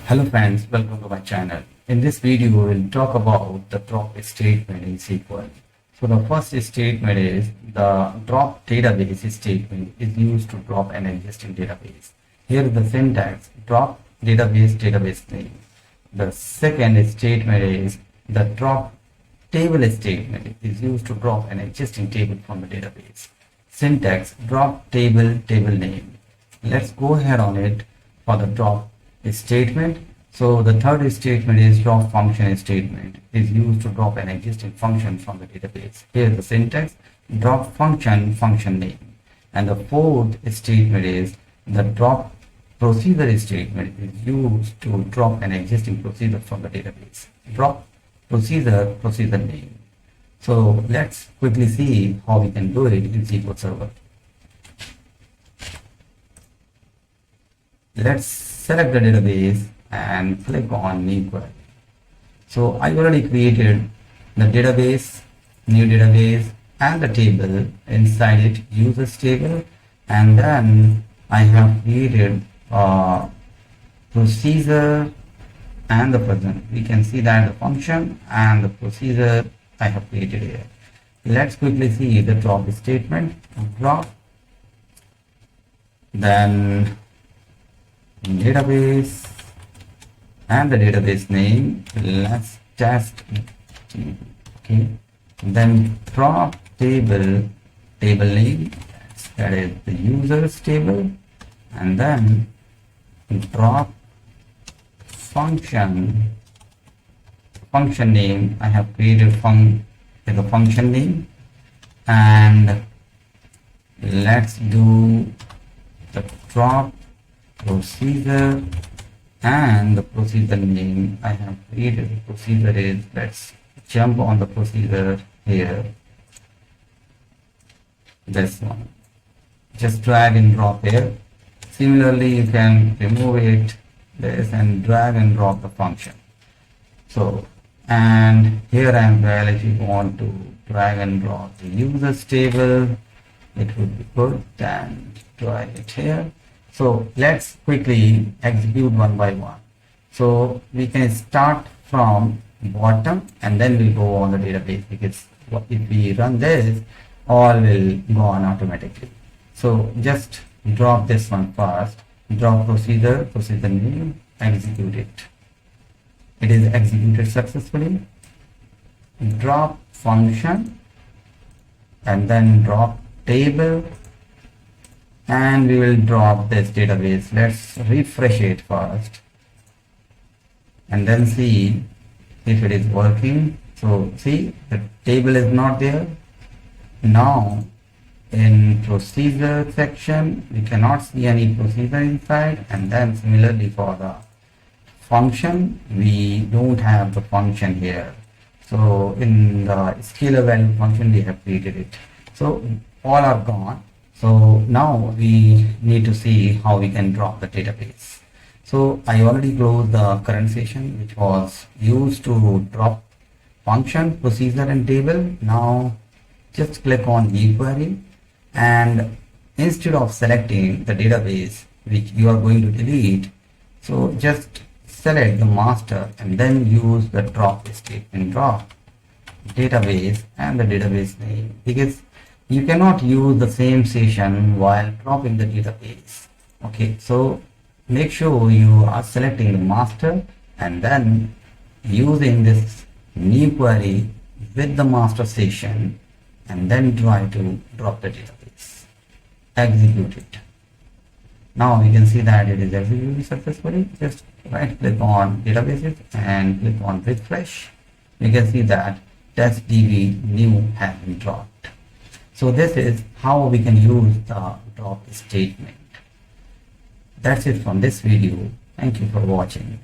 Hello friends, welcome to my channel. In this video, we will talk about the drop statement in SQL. So the first statement is the drop database statement is used to drop an existing database. Here is the syntax, drop database name. The second statement is the drop table statement is used to drop an existing table from the database. Syntax, drop table name. Let's go ahead on it for the drop statement. So the third statement is drop function statement is used to drop an existing function from the database. Here is the syntax, drop function name. And the fourth statement is the drop procedure statement is used to drop an existing procedure from the database. Drop procedure name. So let's quickly see how we can do it in SQL Server. Let's select the database and click on new query. So I already created the database, new database, and the table inside it, users table, and then I have created a procedure and the present. We can see that the function and the procedure I have created here. Let's quickly see the drop statement. Drop, then database and the database name. Let's test. Okay, then drop table name, that is the users table, and then drop function name. I have created the function name, and let's do the drop procedure and the procedure name. I have created the procedure is, let's jump on the procedure here, this one, just drag and drop here. Similarly, you can remove it, this, and drag and drop the function. So, and here as well, if you want to drag and drop the users table, it would be good, and drag it here. So let's quickly execute one by one. So we can start from bottom and then we go on the database, because if we run this, all will go on automatically. So just drop this one first, drop procedure name, execute it. It is executed successfully. Drop function and then drop table, and we will drop this database. Let's refresh it first and then see if it is working. So see, the table is not there. Now in procedure section, we cannot see any procedure inside, and then similarly for the function, we don't have the function here. So in the scalar value function, we have created it. So all are gone. So now we need to see how we can drop the database. So I already closed the current session, which was used to drop function, procedure, and table. Now just click on new query, and instead of selecting the database which you are going to delete, so just select the master and then use the drop statement, drop database and the database name, because you cannot use the same session while dropping the database. Okay, so make sure you are selecting the master and then using this new query with the master session, and then try to drop the database. Execute it. Now we can see that it is executed successfully. Just right click on databases and click on refresh. You can see that test DB new has been dropped. So this is how we can use the drop statement. That's it from this video. Thank you for watching.